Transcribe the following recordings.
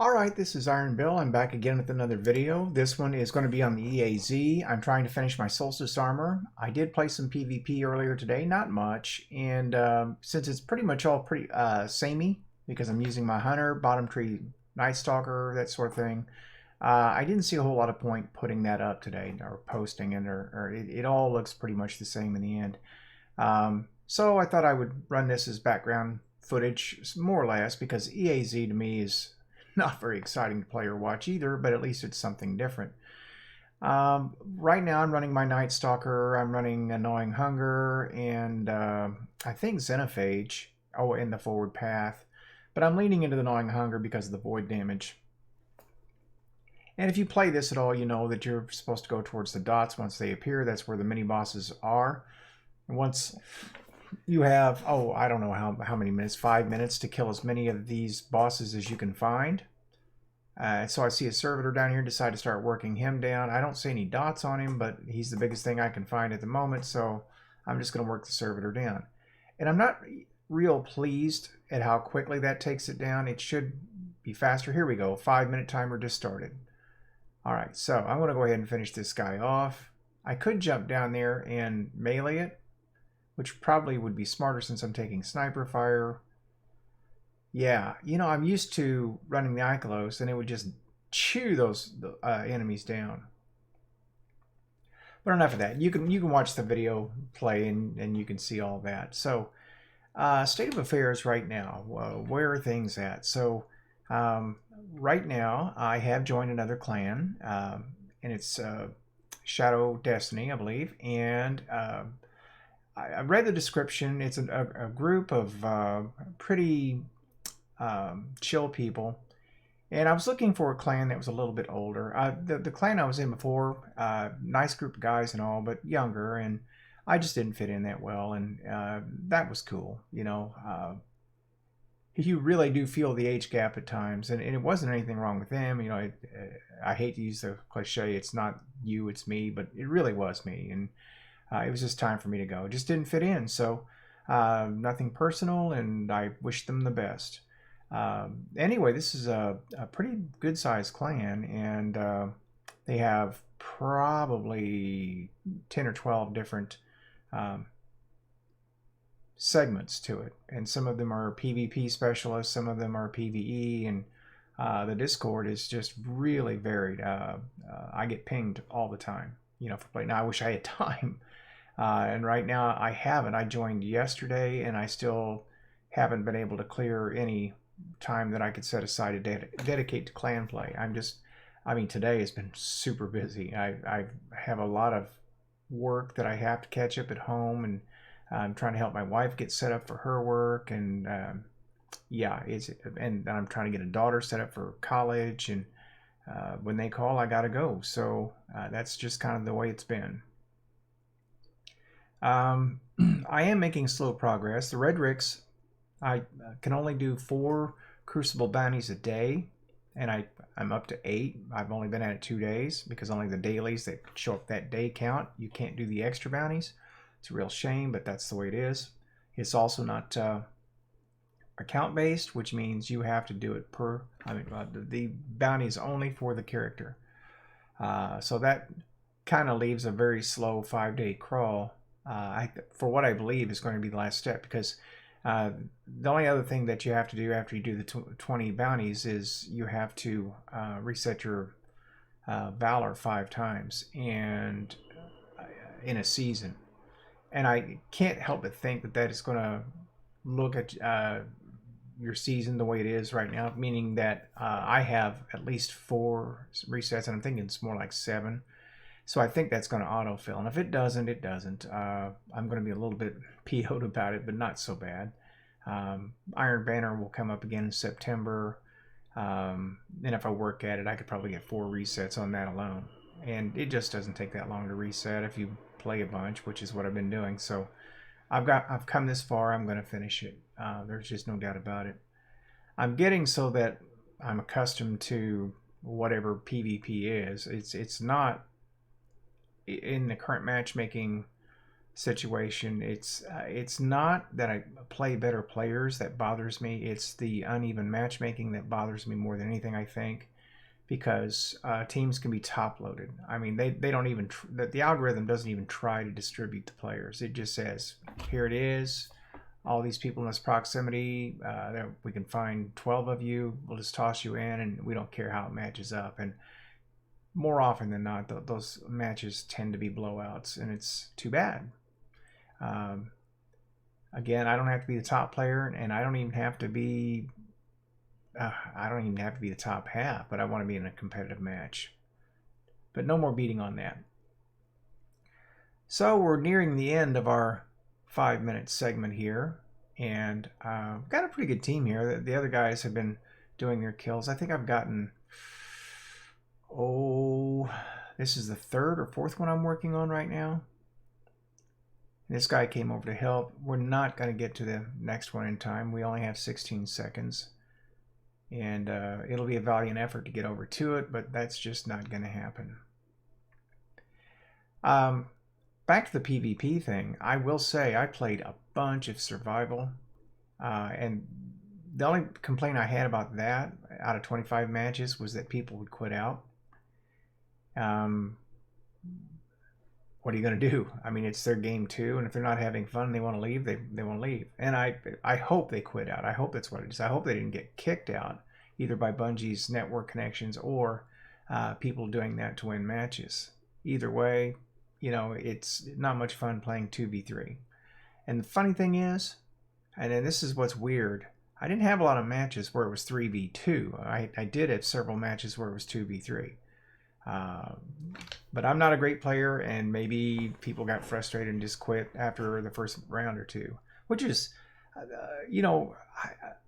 Alright, this is Iron Bill. I'm back again with another video. This one is going to be on the EAZ. I'm trying to finish my Solstice armor. I did play some PvP earlier today, not much, and since it's pretty much all pretty samey, because I'm using my Hunter, Bottom Tree, Nightstalker, that sort of thing, I didn't see a whole lot of point putting that up today, or posting it, or it all looks pretty much the same in the end. So I thought I would run this as background footage, more or less, because EAZ to me is not very exciting to play or watch either, but at least it's something different. Right now I'm running my Nightstalker, I'm running a Gnawing Hunger, and I think Xenophage, in the forward path. But I'm leaning into the Gnawing Hunger because of the void damage. And if you play this at all, you know that you're supposed to go towards the dots once they appear. That's where the mini bosses are. And once you have, I don't know how many minutes, 5 minutes to kill as many of these bosses as you can find. So I see a servitor down here, decide to start working him down. I don't see any dots on him, but he's the biggest thing I can find at the moment, so I'm just going to work the servitor down. And I'm not real pleased at how quickly that takes it down. It should be faster. Here we go, 5-minute timer just started. Alright, so I'm going to go ahead and finish this guy off. I could jump down there and melee it, which probably would be smarter since I'm taking sniper fire. Yeah, you know, I'm used to running the Ikelos, and it would just chew those enemies down. But enough of that. You can watch the video play, and you can see all that. So, state of affairs right now. Where are things at? So, right now, I have joined another clan, and it's Shadow Destiny, I believe, and I read the description. It's a group of pretty chill people, and I was looking for a clan that was a little bit older. The clan I was in before, nice group of guys and all, but younger, and I just didn't fit in that well, and that was cool. You know, you really do feel the age gap at times, and it wasn't anything wrong with them. You know, I hate to use the cliche, it's not you, it's me, but it really was me, and it was just time for me to go. It just didn't fit in, so nothing personal, and I wish them the best. Anyway, this is a pretty good sized clan, and they have probably 10 or 12 different segments to it, and some of them are PvP specialists, some of them are PvE, and the Discord is just really varied. I get pinged all the time, you know, for play. Now I wish I had time, and right now I haven't. I joined yesterday, and I still haven't been able to clear any time that I could set aside to dedicate to clan play. I mean, today has been super busy. I have a lot of work that I have to catch up at home, and I'm trying to help my wife get set up for her work, and yeah, and I'm trying to get a daughter set up for college, and when they call, I gotta go. So that's just kind of the way it's been. I am making slow progress. The Red Ricks, I can only do 4 Crucible bounties a day, and I'm up to 8. I've only been at it 2 days because only the dailies that show up that day count. You can't do the extra bounties. It's a real shame, but that's the way it is. It's also not account based, which means you have to do it per. The bounty is only for the character, so that kind of leaves a very slow 5-day crawl. For what I believe is going to be the last step, because the only other thing that you have to do after you do the 20 bounties is you have to reset your Valor 5 times, and in a season. And I can't help but think that that is going to look at your season the way it is right now, meaning that I have at least 4 resets, and I'm thinking it's more like 7. So I think that's going to autofill, and if it doesn't, it doesn't. I'm going to be a little bit PO'd about it, but not so bad. Iron Banner will come up again in September, and if I work at it, I could probably get 4 resets on that alone. And it just doesn't take that long to reset if you play a bunch, which is what I've been doing. So I've come this far. I'm going to finish it. There's just no doubt about it. I'm getting so that I'm accustomed to whatever PvP is. It's not in the current matchmaking situation. It's not that I play better players that bothers me. It's the uneven matchmaking that bothers me more than anything, I think, because teams can be top loaded. I mean, they don't even the algorithm doesn't even try to distribute the players. It just says, here it is, all these people in this proximity, we can find 12 of you, we'll just toss you in, and we don't care how it matches up. And more often than not, those matches tend to be blowouts, and it's too bad. Again, I don't have to be the top player, and I don't even have to be the top half, but I want to be in a competitive match. But no more beating on that. So we're nearing the end of our 5-minute segment here, and got a pretty good team here. The other guys have been doing their kills. I think I've gotten, this is the 3rd or 4th one I'm working on right now. This guy came over to help. We're not going to get to the next one in time. We only have 16 seconds. And it'll be a valiant effort to get over to it, but that's just not going to happen. Back to the PvP thing, I will say I played a bunch of survival. And the only complaint I had about that out of 25 matches was that people would quit out. What are you going to do? I mean, it's their game too, and if they're not having fun and they want to leave, they want to leave. And I hope they quit out. I hope that's what it is. I hope they didn't get kicked out, either by Bungie's network connections or people doing that to win matches. Either way, you know, it's not much fun playing 2v3. And the funny thing is, and then this is what's weird, I didn't have a lot of matches where it was 3v2. I did have several matches where it was 2v3. But I'm not a great player, and maybe people got frustrated and just quit after the first round or two, which is, you know,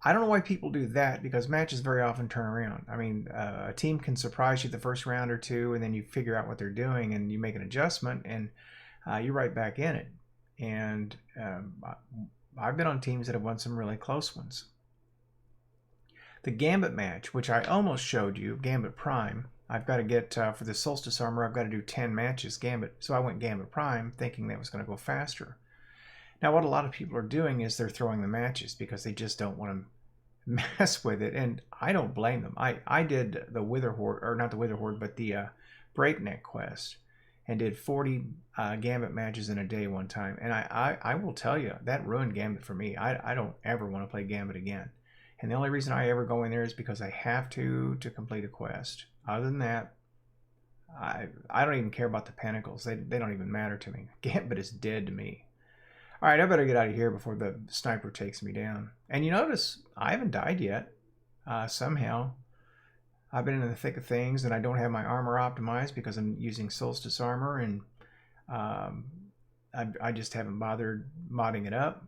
I don't know why people do that, because matches very often turn around. I mean, a team can surprise you the first round or two, and then you figure out what they're doing, and you make an adjustment, and you're right back in it. And I've been on teams that have won some really close ones. The Gambit match, which I almost showed you, Gambit Prime, I've got to get, for the Solstice Armor, I've got to do 10 matches Gambit. So I went Gambit Prime thinking that was going to go faster. Now, what a lot of people are doing is they're throwing the matches because they just don't want to mess with it. And I don't blame them. I did the Wither Horde, or not the Wither Horde, but the Breakneck quest, and did 40 Gambit matches in a day one time. And I will tell you, that ruined Gambit for me. I don't ever want to play Gambit again. And the only reason I ever go in there is because I have to complete a quest. Other than that, I don't even care about the Pentacles. They don't even matter to me. Gambit is dead to me. All right, I better get out of here before the sniper takes me down. And you notice I haven't died yet. Somehow, I've been in the thick of things, and I don't have my armor optimized because I'm using Solstice Armor, and I just haven't bothered modding it up.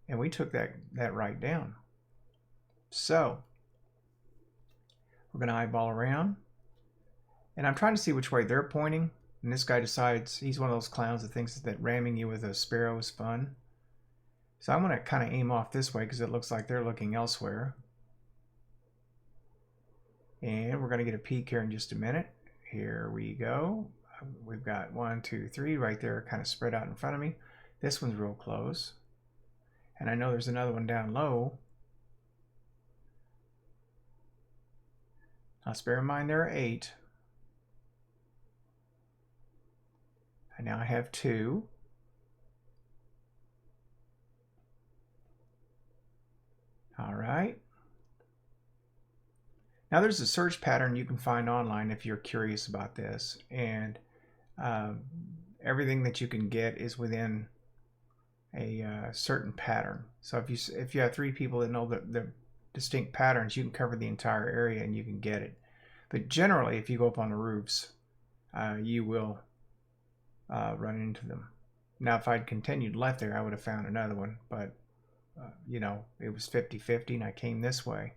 And we took that right down. So we're going to eyeball around, and I'm trying to see which way they're pointing, and this guy decides he's one of those clowns that thinks that ramming you with a sparrow is fun. So I'm going to kind of aim off this way because it looks like they're looking elsewhere. And we're going to get a peek here in just a minute. Here we go. We've got 1, 2, 3 right there, kind of spread out in front of me. This one's real close, and I know there's another one down low. Now, bear in mind there are 8. And now I have 2. All right. Now there's a search pattern you can find online if you're curious about this. And everything that you can get is within a certain pattern. So if you have 3 people that know the distinct patterns, you can cover the entire area and you can get it. But generally, if you go up on the roofs, you will run into them. Now, if I'd continued left there, I would have found another one, but you know, it was 50-50 and I came this way.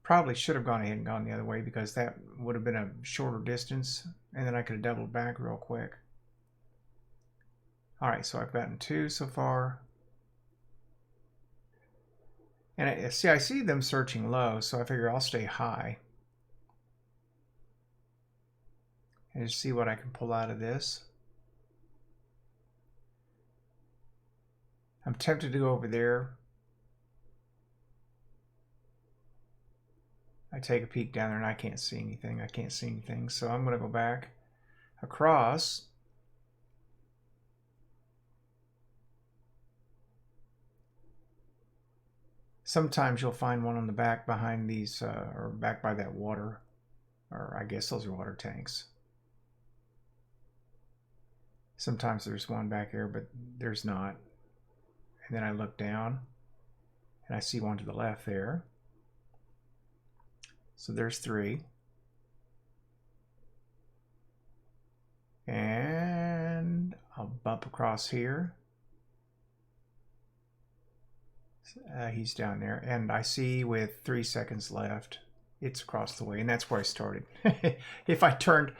Probably should have gone ahead and gone the other way because that would have been a shorter distance, and then I could have doubled back real quick. All right, so I've gotten 2 so far. And I see them searching low, so I figure I'll stay high. and just see what I can pull out of this. I'm tempted to go over there. I take a peek down there and I can't see anything. I can't see anything. So I'm going to go back across. Sometimes you'll find one on the back behind these, or back by that water, or I guess those are water tanks. Sometimes there's one back here, but there's not. And then I look down and I see one to the left there. So there's 3. And I'll bump across here. He's down there. And I see with 3 seconds left, it's across the way. And that's where I started. If I turned,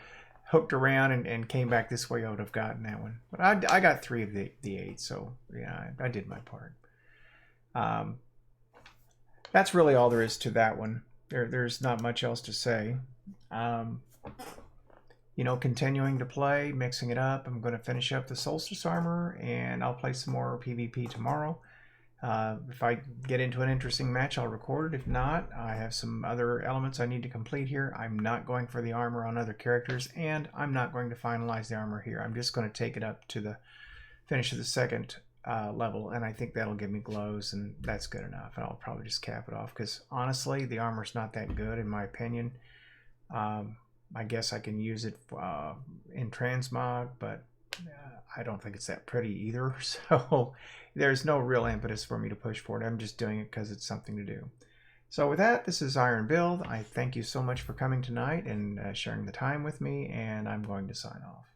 hooked around and came back this way, I would have gotten that one. But I got 3 of the 8. So yeah, I did my part. That's really all there is to that one. There's not much else to say. You know, continuing to play, mixing it up. I'm going to finish up the Solstice armor, and I'll play some more PvP tomorrow. If I get into an interesting match, I'll record it. If not, I have some other elements I need to complete here. I'm not going for the armor on other characters, and I'm not going to finalize the armor here. I'm just going to take it up to the finish of the second level, and I think that'll give me glows, and that's good enough. And I'll probably just cap it off, because honestly, the armor's not that good in my opinion. I guess I can use it in transmog, but I don't think it's that pretty either. So there's no real impetus for me to push for it. I'm just doing it because it's something to do. So with that, this is Iron Build. I thank you so much for coming tonight and sharing the time with me, and I'm going to sign off.